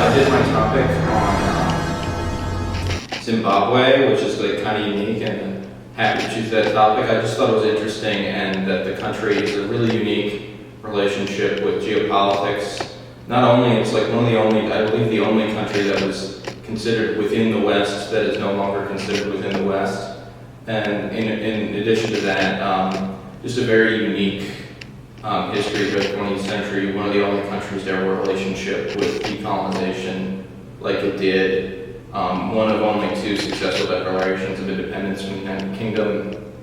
I did my topic on Zimbabwe, which is like kind of unique, and happy to choose that topic. I just thought it was interesting, and that the country is a really unique relationship with geopolitics. Not only, it's like one of the only, I believe the only country that was considered within the West that is no longer considered within the West. And in addition to that, just a very unique history of the 20th century, one of the only countries to have a relationship with decolonization like it did. One of only two successful declarations of independence from the United Kingdom.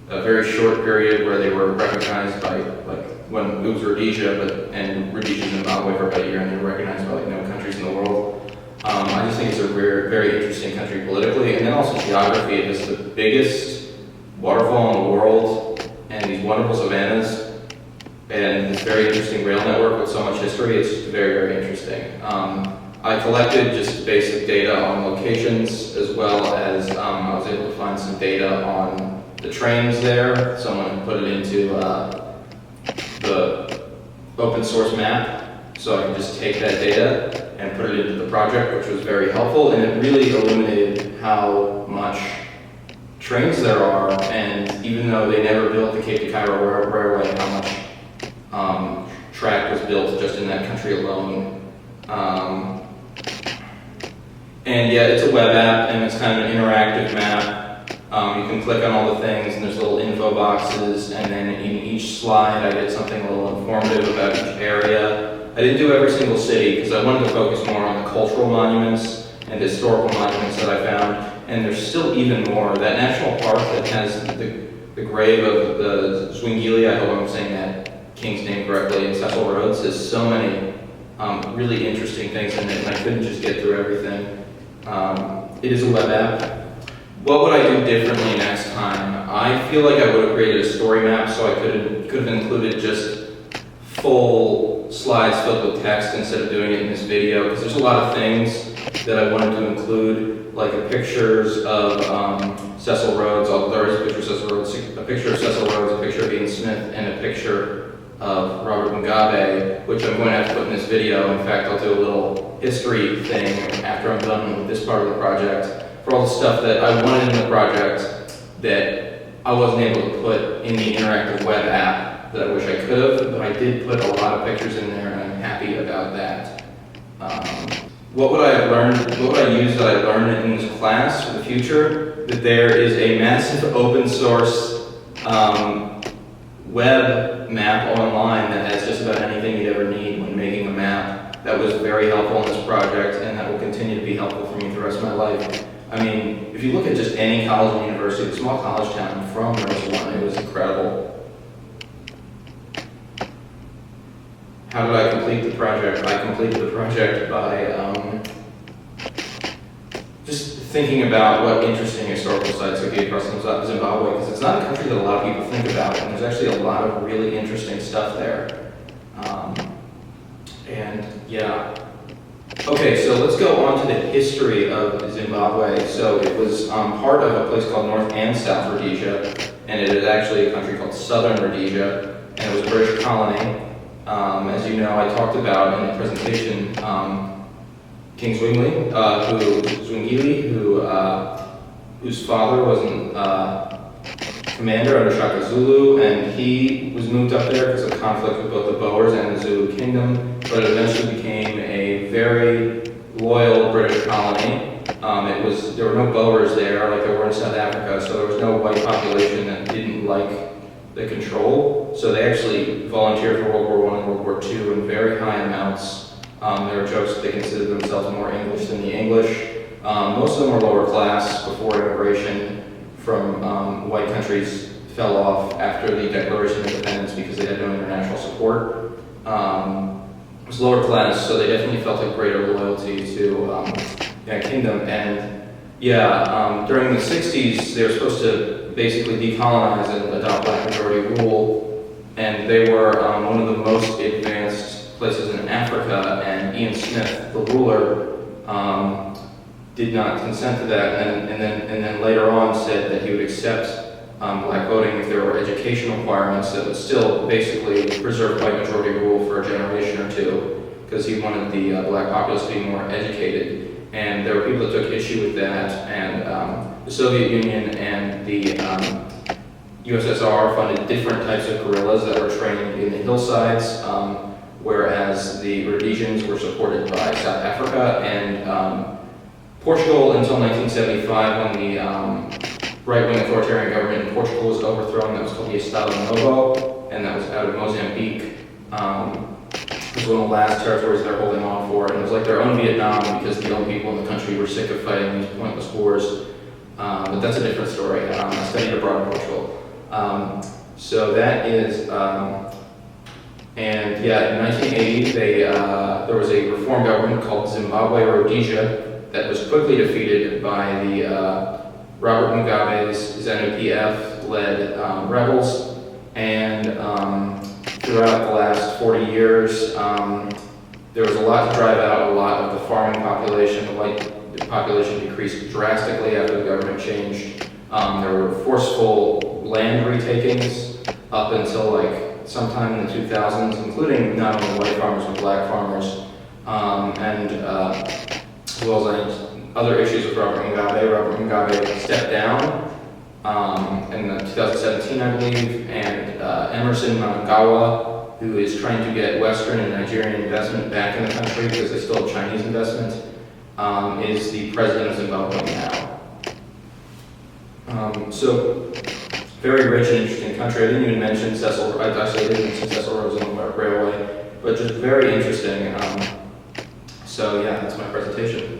A very short period where they were recognized by, like, when it was Rhodesia, and Rhodesia, Zimbabwe for about a year, and they were recognized by like no countries in the world. I just think it's a very interesting country politically, and then also geography. It is the biggest waterfall in the world, and these wonderful savannas, and this very interesting rail network with so much history. It's just very interesting. I collected just basic data on locations, as well as I was able to find some data on the trains there. Someone put it into the open source map, so I can just take that data and put it into the project, which was very helpful, and it really illuminated how much trains there are, and even though they never built the Cape to Cairo Railway, how much track was built just in that country alone. And yeah, it's a web app, and it's kind of an interactive map. You can click on all the things, and there's little info boxes, and then in each slide I did something a little informative about each area. I didn't do every single city, because I wanted to focus more on the cultural monuments and historical monuments that I found, and there's still even more. That national park that has the grave of the Zwingli, I hope I'm saying that king's name correctly, in Cecil Rhodes, has so many really interesting things in it, and I couldn't just get through everything. It is a web app. What would I do differently next time? I feel like I would have created a story map, so I could have included just full slides filled with text instead of doing it in this video, because there's a lot of things that I wanted to include, like pictures of Cecil Rhodes. There is a picture of Cecil Rhodes, a picture of Cecil Rhodes, a picture of Ian Smith, and a picture of Robert Mugabe, which I'm going to have to put in this video. In fact, I'll do a little history thing after I'm done with this part of the project, for all the stuff that I wanted in the project that I wasn't able to put in the interactive web app that I wish I could have, but I did put a lot of pictures in there, and I'm happy about that. What would I have learned? What would I use that I learned in this class for the future? That there is a massive open source web map online that has just about anything you'd ever need when making a map. That was very helpful in this project, and that will continue to be helpful for me for the rest of my life. I mean, if you look at just any college and university, the small college town from Barcelona, it was incredible. How did I complete the project? I completed the project by just thinking about what interesting historical sites could be across Zimbabwe, because it's not a country that a lot of people think about, and there's actually a lot of really interesting stuff there. And yeah. Okay, so let's go on to the history of Zimbabwe. So it was part of a place called North and South Rhodesia, and it is actually a country called Southern Rhodesia, and it was a British colony. As you know, I talked about in the presentation King Zwingli, whose father was a commander under Shaka Zulu, and he was moved up there because of conflict with both the Boers and the Zulu kingdom, but it eventually became a very loyal British colony. There were no Boers there like there were in South Africa, so there was no white population that didn't like the control. So they actually volunteered for World War I and World War II in very high amounts. There were jokes that they considered themselves more English than the English. Most of them were lower class before immigration from white countries fell off after the Declaration of Independence because they had no international support. It was lower class, so they definitely felt a greater loyalty to that kingdom. And yeah, during the 60s, they were supposed to basically decolonize and adopt black majority rule, and they were one of the most advanced places in Africa, and Ian Smith, the ruler, did not consent to that, and then later on said that he would accept black voting if there were education requirements that would still basically preserve white majority rule for a generation or two. because he wanted the black populace to be more educated. And there were people that took issue with that, and the Soviet Union and the USSR funded different types of guerrillas that were trained in the hillsides, whereas the Rhodesians were supported by South Africa and Portugal until 1975, when the right-wing authoritarian government in Portugal was overthrown. That was called the Estado Novo, and that was out of Mozambique. It was one of the last territories they're holding on for, and it was like their own Vietnam because the young people in the country were sick of fighting these pointless wars. But that's a different story. I studied abroad in Portugal. So that is, and yeah, in 1980, there was a reform government called Zimbabwe Rhodesia that was quickly defeated by the Robert Mugabe's ZANU-PF-led rebels, and throughout the last 40 years, there was a lot to drive out a lot of the farming population. The white population decreased drastically after the government changed. There were forceful land retakings up until like sometime in the 2000s, including not only white farmers but black farmers, and as well as other issues with Robert Mugabe. Robert Mugabe stepped down in 2017, I believe, and Emerson Mnangagwa, who is trying to get Western and Nigerian investment back in the country because they still have Chinese investment, is the president of Zimbabwe now. So, very rich and interesting country. I didn't even mention Cecil, I actually didn't mention Cecil Rhodes on the railway, but just very interesting. So yeah, that's my presentation.